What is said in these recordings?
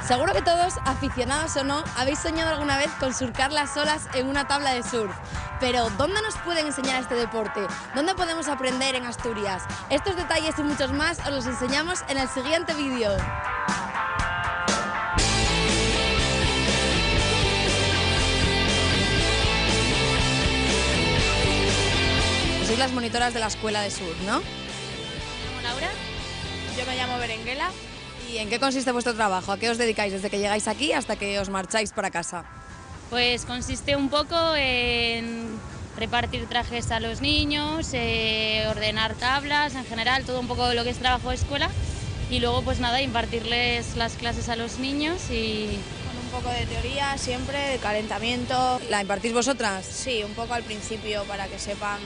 Seguro que todos, aficionados o no, habéis soñado alguna vez con surcar las olas en una tabla de surf. Pero, ¿dónde nos pueden enseñar este deporte? ¿Dónde podemos aprender en Asturias? Estos detalles y muchos más os los enseñamos en el siguiente vídeo. Sois las monitoras de la escuela de surf, ¿no? Me llamo Laura. Yo me llamo Berenguela. ¿Y en qué consiste vuestro trabajo? ¿A qué os dedicáis desde que llegáis aquí hasta que os marcháis para casa? Pues consiste un poco en repartir trajes a los niños, ordenar tablas, en general, todo un poco lo que es trabajo de escuela. Y luego, pues nada, impartirles las clases a los niños y... Con un poco de teoría siempre, de calentamiento. ¿La impartís vosotras? Sí, un poco al principio para que sepan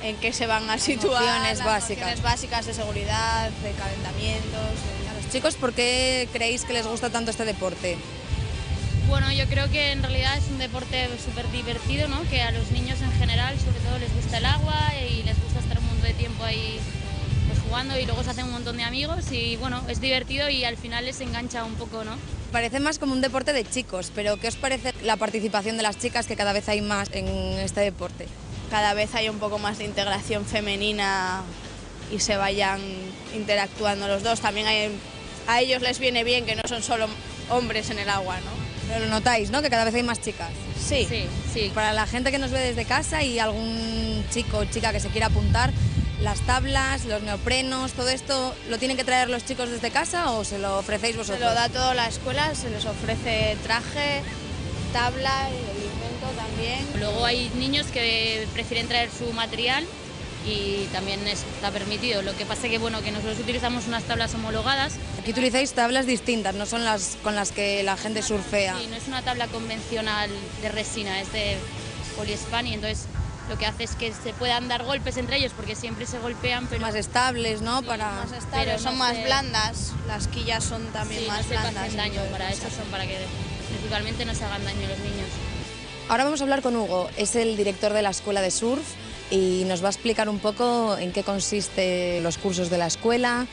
en qué se van a situar. Nociones las básicas. nociones básicas de seguridad, de calentamientos. Chicos, ¿por qué creéis que les gusta tanto este deporte? Bueno, yo creo que en realidad es un deporte súper divertido, ¿no? Que a los niños en general, sobre todo, les gusta el agua y les gusta estar un montón de tiempo ahí pues, jugando y luego se hacen un montón de amigos y bueno, es divertido y al final les engancha un poco, ¿no? Parece más como un deporte de chicos, pero ¿qué os parece la participación de las chicas, que cada vez hay más en este deporte? Cada vez hay un poco más de integración femenina y se vayan interactuando los dos. También a ellos les viene bien que no son solo hombres en el agua, ¿no? Pero lo notáis, ¿no? Que cada vez hay más chicas. Sí. Sí. Para la gente que nos ve desde casa y algún chico o chica que se quiera apuntar, las tablas, los neoprenos, todo esto, ¿lo tienen que traer los chicos desde casa o se lo ofrecéis vosotros? Se lo da toda la escuela, se les ofrece traje, tabla, el invento también. Luego hay niños que prefieren traer su material y también está permitido. Lo que pasa que bueno, que nosotros utilizamos unas tablas homologadas. Aquí utilizáis tablas distintas, no son las con las que la gente surfea. Sí, no es una tabla convencional de resina, es de poliespan y entonces lo que hace es que se puedan dar golpes entre ellos porque siempre se golpean, pero Más estables, ¿no? Sí, Para... Más estables, Pero son no más se- blandas, las quillas son también sí, más no se blandas. hacen daño, entonces, para eso son para que principalmente no se hagan daño los niños. Ahora vamos a hablar con Hugo, es el director de la escuela de surf y nos va a explicar un poco en qué consiste los cursos de la escuela.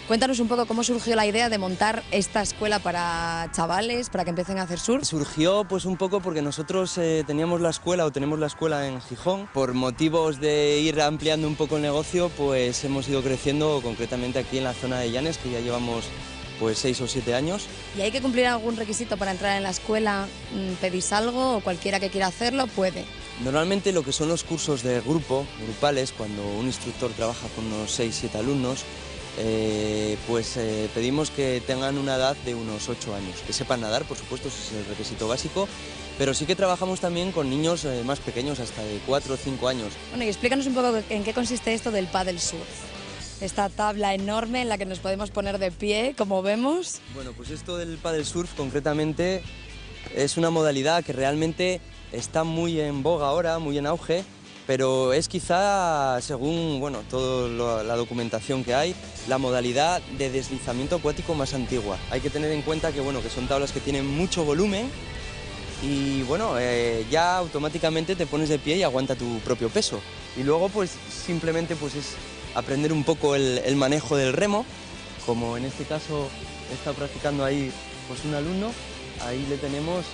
Cuéntanos un poco cómo surgió la idea de montar esta escuela para chavales, para que empiecen a hacer surf. Surgió pues un poco porque nosotros tenemos la escuela o tenemos la escuela en Gijón. Por motivos de ir ampliando un poco el negocio, pues hemos ido creciendo concretamente aquí en la zona de Llanes, que ya llevamos pues 6 o 7 años. ¿Y hay que cumplir algún requisito para entrar en la escuela? ¿Pedís algo o cualquiera que quiera hacerlo puede? Normalmente lo que son los cursos de grupo, grupales, cuando un instructor trabaja con unos 6-7 alumnos, pedimos que tengan una edad de unos 8 años, que sepan nadar, por supuesto, ese es el requisito básico, pero sí que trabajamos también con niños más pequeños, hasta de 4 o 5 años. Bueno, y explícanos un poco en qué consiste esto del paddle surf. Esta tabla enorme en la que nos podemos poner de pie, como vemos. Bueno, pues esto del paddle surf concretamente es una modalidad que realmente está muy en boga ahora, muy en auge, pero es quizá, según bueno, toda la documentación que hay, la modalidad de deslizamiento acuático más antigua. Hay que tener en cuenta que, bueno, que son tablas que tienen mucho volumen y bueno, ya automáticamente te pones de pie y aguanta tu propio peso. Y luego pues simplemente pues es aprender un poco el manejo del remo, como en este caso está practicando ahí pues un alumno, ahí le tenemos,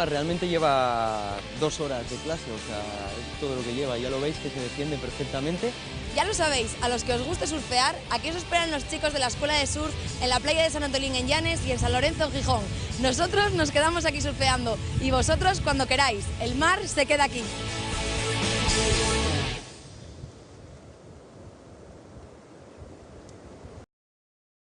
realmente lleva 2 horas de clase, o sea, es todo lo que lleva, ya lo veis que se defiende perfectamente. Ya lo sabéis, a los que os guste surfear, aquí os esperan los chicos de la escuela de surf en la playa de San Antolín en Llanes y en San Lorenzo en Gijón. Nosotros nos quedamos aquí surfeando y vosotros cuando queráis, el mar se queda aquí.